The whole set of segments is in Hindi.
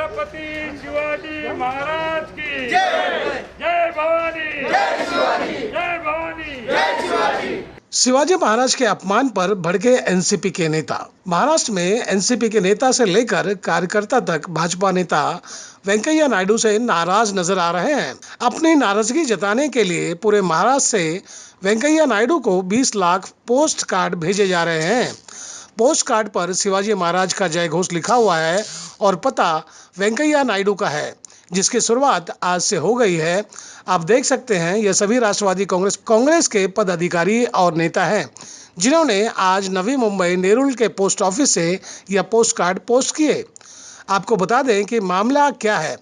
छत्रपति शिवाजी महाराज की जय। जय भवानी, जय शिवाजी, जय भवानी, जय शिवाजी। शिवाजी महाराज के अपमान पर भड़के एनसीपी के नेता। महाराष्ट्र में एनसीपी के नेता से लेकर कार्यकर्ता तक भाजपा नेता वेंकैया नायडू से नाराज नजर आ रहे हैं। अपनी नाराजगी जताने के लिए पूरे महाराष्ट्र से वेंकैया नायडू को 20 लाख पोस्ट कार्ड भेजे जा रहे हैं। पोस्ट कार्ड पर शिवाजी महाराज का जय घोष लिखा हुआ है और पता वेंकैया नायडू का है, जिसकी शुरुआत आज से हो गई है। आप देख सकते हैं ये सभी राष्ट्रवादी कांग्रेस के पदाधिकारी और नेता हैं, जिन्होंने आज नवी मुंबई नेरुल के पोस्ट ऑफिस से यह पोस्ट कार्ड पोस्ट किए। आपको बता दें कि मामला क्या है।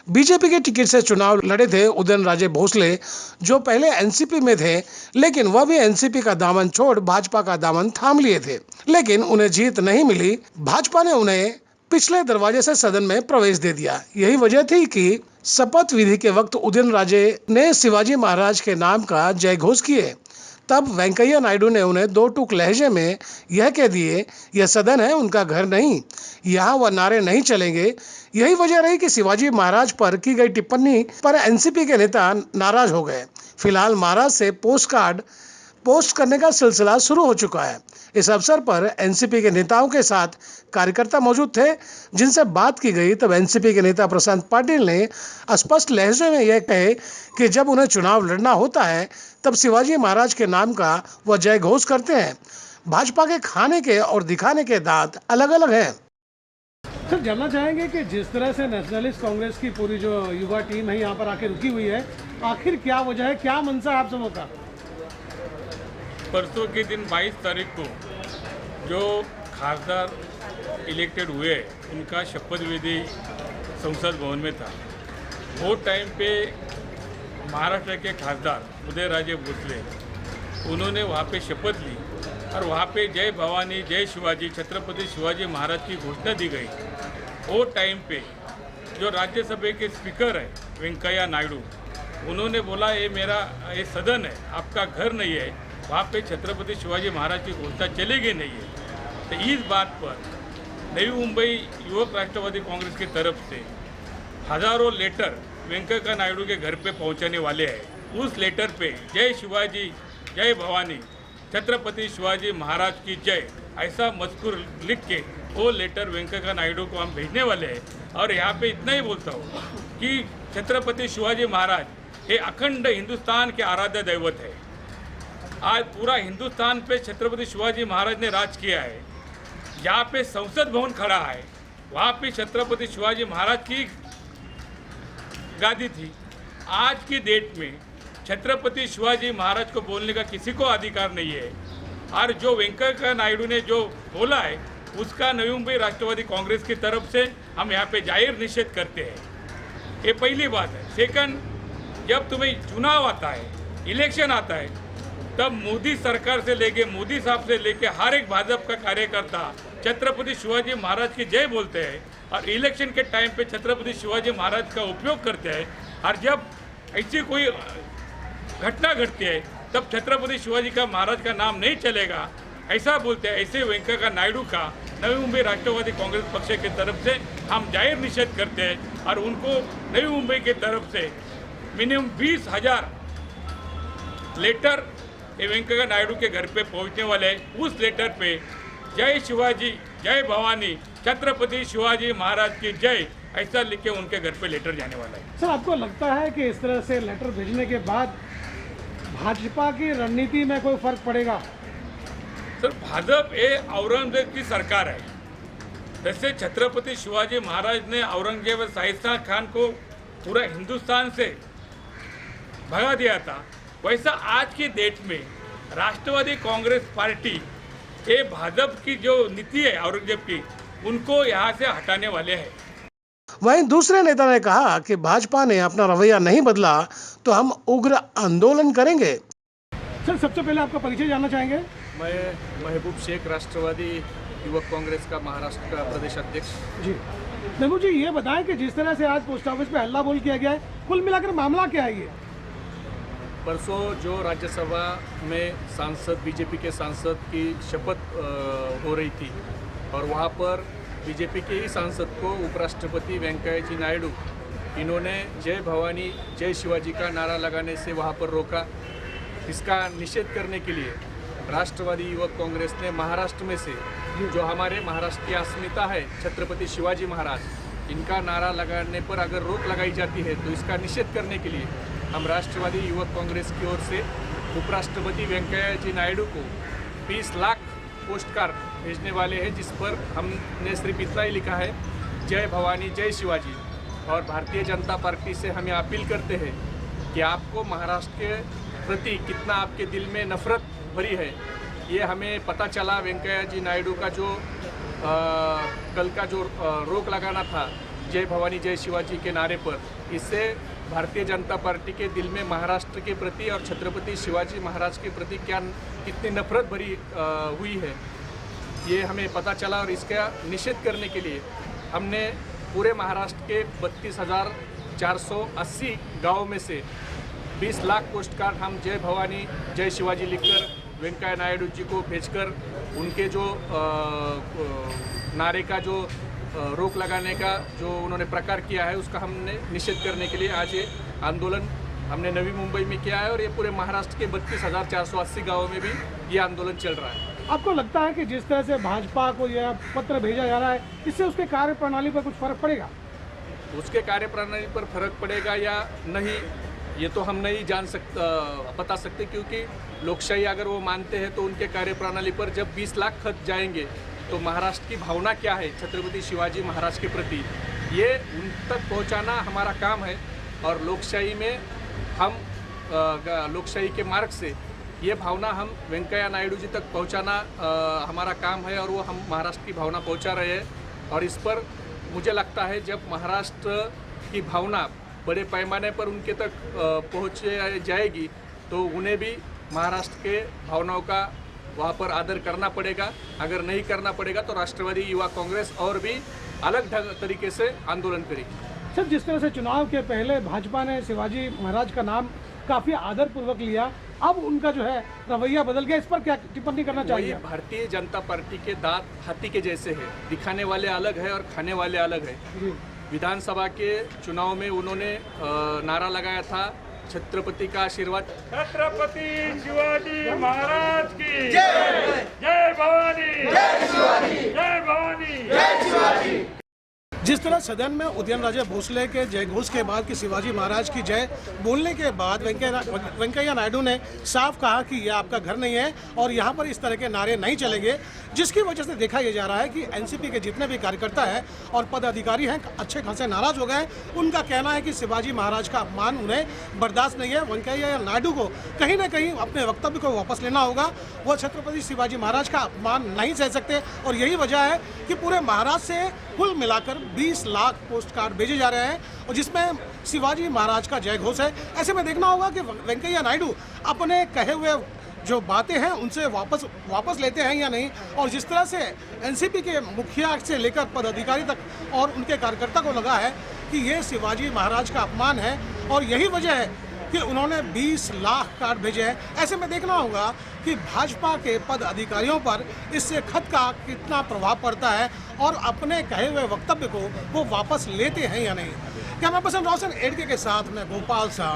बीजेपी के टिकट से चुनाव लड़े थे उदयनराजे भोसले, जो पहले एनसीपी में थे, लेकिन वह भी एनसीपी का दामन छोड़ भाजपा का दामन थाम लिए थे, लेकिन उन्हें जीत नहीं मिली। भाजपा ने उन्हें पिछले दरवाजे से सदन में प्रवेश दे दिया। यही वजह थी कि शपथ विधि के वक्त उदयनराजे ने शिवाजी महाराज के नाम का जय घोष किए। तब वेंकैया नायडू ने उन्हें दो टूक लहजे में यह कह दिए, यह सदन है, उनका घर नहीं, यहाँ वह नारे नहीं चलेंगे। यही वजह रही कि शिवाजी महाराज पर की गई टिप्पणी पर एनसीपी के नेता नाराज हो गए। फिलहाल महाराज से पोस्ट कार्ड पोस्ट करने का सिलसिला शुरू हो चुका है। इस अवसर पर एनसीपी के नेताओं के साथ कार्यकर्ता मौजूद थे, जिनसे बात की गई। तब एनसीपी के नेता प्रशांत पाटिल ने स्पष्ट लहजे में यह कहे कि जब उन्हें चुनाव लड़ना होता है तब शिवाजी महाराज के नाम का वह जय घोष करते हैं। भाजपा के खाने के और दिखाने के दांत अलग अलग हैं। सर, जानना चाहेंगे कि जिस तरह से नेशनलिस्ट कांग्रेस की पूरी जो युवा टीम है यहाँ पर आके रुकी हुई है, आखिर क्या वजह है, क्या मंशा है आप सबों का? परसों के दिन 22 तारीख को जो खासदार इलेक्टेड हुए उनका शपथ विधि संसद भवन में था। वो टाइम पे महाराष्ट्र के खासदार उदयनराजे भोसले उन्होंने वहाँ पे शपथ ली और वहाँ पे जय भवानी, जय शिवाजी, छत्रपति शिवाजी महाराज की घोषणा दी गई। वो टाइम पे जो राज्यसभा के स्पीकर है वेंकैया नायडू, उन्होंने बोला ये सदन है, आपका घर नहीं है, वहाँ पे छत्रपति शिवाजी महाराज की घोषणा चलेगी नहीं है। तो इस बात पर नई मुंबई युवक राष्ट्रवादी कांग्रेस की तरफ से हजारों लेटर वेंकैया नायडू के घर पे पहुंचाने वाले हैं। उस लेटर पे जय शिवाजी, जय भवानी, छत्रपति शिवाजी महाराज की जय, ऐसा मजकूर लिख के वो लेटर वेंकैया नायडू को हम भेजने वाले हैं। और यहाँ पे इतना ही बोलता हूँ कि छत्रपति शिवाजी महाराज ये अखंड हिंदुस्तान के आराध्य दैवत है। आज पूरा हिंदुस्तान पे छत्रपति शिवाजी महाराज ने राज किया है। जहाँ पे संसद भवन खड़ा है वहाँ पे छत्रपति शिवाजी महाराज की गादी थी। आज की डेट में छत्रपति शिवाजी महाराज को बोलने का किसी को अधिकार नहीं है। और जो वेंकैया नायडू ने जो बोला है उसका नवी मुंबई राष्ट्रवादी कांग्रेस की तरफ से हम यहाँ पे जाहिर निषेध करते हैं। ये पहली बात है। सेकंड, जब तुम्हें चुनाव आता है, इलेक्शन आता है, तब मोदी सरकार से लेके मोदी साहब से लेके हर एक भाजपा का कार्यकर्ता छत्रपति शिवाजी महाराज की जय बोलते हैं और इलेक्शन के टाइम पे छत्रपति शिवाजी महाराज का उपयोग करते हैं। और जब ऐसी कोई घटना घटती है तब छत्रपति शिवाजी का महाराज का नाम नहीं चलेगा, ऐसा बोलते हैं। ऐसे वेंकैया नायडू का नवी मुंबई राष्ट्रवादी कांग्रेस पक्ष की तरफ से हम जाहिर निषेध करते हैं और उनको नवी मुंबई की तरफ से मिनिमम 20,000 लेटर वेंकैया नायडू के घर पे पहुंचने वाले हैं। उस लेटर पे जय शिवाजी, जय भवानी, छत्रपति शिवाजी महाराज की जय, ऐसा लिख के उनके घर पे लेटर जाने वाला है। सर, आपको लगता है कि इस तरह से लेटर भेजने के बाद भाजपा की रणनीति में कोई फर्क पड़ेगा? सर, भाजपा ये औरंगजेब की सरकार है। जैसे छत्रपति शिवाजी महाराज ने औरंगजेब और शाहिस्तान खान को पूरा हिंदुस्तान से भगा दिया था, वैसा आज की डेट में राष्ट्रवादी कांग्रेस पार्टी ये भाजपा की जो नीति है औरंगजेब की, उनको यहाँ से हटाने वाले हैं। वहीं दूसरे नेता ने कहा कि भाजपा ने अपना रवैया नहीं बदला तो हम उग्र आंदोलन करेंगे। सर, सबसे पहले आपका परिचय जानना चाहेंगे। मैं महबूब शेख, राष्ट्रवादी युवक कांग्रेस का महाराष्ट्र का प्रदेश अध्यक्ष। जी महबूब जी, ये बताएं कि जिस तरह से आज पोस्ट ऑफिस पे हल्ला बोल किया गया है, कुल मिलाकर मामला क्या है? ये परसों जो राज्यसभा में सांसद बीजेपी के सांसद की शपथ हो रही थी और वहाँ पर बीजेपी के ही सांसद को उपराष्ट्रपति वेंकैया जी नायडू इन्होंने जय भवानी जय शिवाजी का नारा लगाने से वहाँ पर रोका। इसका निषेध करने के लिए राष्ट्रवादी युवक कांग्रेस ने महाराष्ट्र में से जो हमारे महाराष्ट्र की अस्मिता है छत्रपति शिवाजी महाराज, इनका नारा लगाने पर अगर रोक लगाई जाती है तो इसका निषेध करने के लिए हम राष्ट्रवादी युवक कांग्रेस की ओर से उपराष्ट्रपति वेंकैया जी नायडू को 20 लाख पोस्ट कार्ड भेजने वाले हैं, जिस पर हमने सिर्फ इतना ही लिखा है जय भवानी जय शिवाजी। और भारतीय जनता पार्टी से हमें अपील करते हैं कि आपको महाराष्ट्र के प्रति कितना आपके दिल में नफरत भरी है, ये हमें पता चला वेंकैया जी नायडू का जो कल का जो रोक लगाना था जय भवानी जय शिवाजी के नारे पर, इससे भारतीय जनता पार्टी के दिल में महाराष्ट्र के प्रति और छत्रपति शिवाजी महाराज के प्रति कितनी नफरत भरी हुई है, ये हमें पता चला। और इसका निषेध करने के लिए हमने पूरे महाराष्ट्र के 32,480 गाँव में से 20 लाख पोस्ट कार्ड हम जय भवानी जय शिवाजी लिखकर वेंकैया नायडू जी को भेजकर उनके जो नारे का जो रोक लगाने का जो उन्होंने प्रकार किया है उसका हमने निषेध करने के लिए आज ये आंदोलन हमने नवी मुंबई में किया है और ये पूरे महाराष्ट्र के 32,480 गाँवों में भी ये आंदोलन चल रहा है। आपको लगता है कि जिस तरह से भाजपा को यह पत्र भेजा जा रहा है, इससे उसके कार्यप्रणाली पर कुछ फर्क पड़ेगा? उसके कार्यप्रणाली पर फर्क पड़ेगा या नहीं, ये तो हम नहीं बता सकते, क्योंकि लोकशाही अगर वो मानते हैं तो उनके कार्यप्रणाली पर जब 20 लाख खत जाएंगे तो महाराष्ट्र की भावना क्या है छत्रपति शिवाजी महाराज के प्रति, ये उन तक पहुंचाना हमारा काम है। और लोकशाही में हम लोकशाही के मार्ग से ये भावना हम वेंकैया नायडू जी तक पहुंचाना हमारा काम है और वो हम महाराष्ट्र की भावना पहुंचा रहे हैं। और इस पर मुझे लगता है जब महाराष्ट्र की भावना बड़े पैमाने पर उनके तक पहुँच जाएगी तो उन्हें भी महाराष्ट्र के भावनाओं का वहाँ पर आदर करना पड़ेगा। अगर नहीं करना पड़ेगा तो राष्ट्रवादी युवा कांग्रेस और भी अलग तरीके से आंदोलन करेगी। सर, जिस तरह से चुनाव के पहले भाजपा ने शिवाजी महाराज का नाम काफ़ी आदरपूर्वक लिया, अब उनका जो है रवैया बदल गया, इस पर क्या टिप्पणी करना चाहिए? भारतीय जनता पार्टी के दांत हाथी के जैसे है, दिखाने वाले अलग है और खाने वाले अलग है। विधानसभा के चुनाव में उन्होंने नारा लगाया था छत्रपति का आशीर्वाद, छत्रपति शिवाजी महाराज की जय, जय भवानी जय शिवाजी, जय भवानी जय शिवाजी। जिस तरह सदन में उदयनराजे भोसले के जय घोष के बाद कि शिवाजी महाराज की जय बोलने के बाद वेंकैया नायडू ने साफ कहा कि यह आपका घर नहीं है और यहाँ पर इस तरह के नारे नहीं चलेंगे, जिसकी वजह से देखा यह जा रहा है कि एनसीपी के जितने भी कार्यकर्ता हैं और पदाधिकारी हैं अच्छे खासे नाराज हो गए। उनका कहना है कि शिवाजी महाराज का अपमान उन्हें बर्दाश्त नहीं है। वेंकैया नायडू को कहीं ना कहीं अपने वक्तव्य को वापस लेना होगा, वो छत्रपति शिवाजी महाराज का अपमान नहीं सह सकते। और यही वजह है कि पूरे महाराष्ट्र से कुल मिलाकर 20 लाख पोस्ट कार्ड भेजे जा रहे हैं और जिसमें शिवाजी महाराज का जय घोष है। ऐसे में देखना होगा कि वेंकैया नायडू अपने कहे हुए जो बातें हैं उनसे वापस लेते हैं या नहीं। और जिस तरह से एनसीपी के मुखिया से लेकर पदाधिकारी तक और उनके कार्यकर्ता को लगा है कि ये शिवाजी महाराज का अपमान है और यही वजह है कि उन्होंने 20 लाख कार्ड भेजे हैं। ऐसे में देखना होगा कि भाजपा के पद अधिकारियों पर इससे खत का कितना प्रभाव पड़ता है और अपने कहे हुए वक्तव्य को वो वापस लेते हैं या नहीं। कैमरा पर्सन रोशन एडके के साथ मैं गोपाल शाह,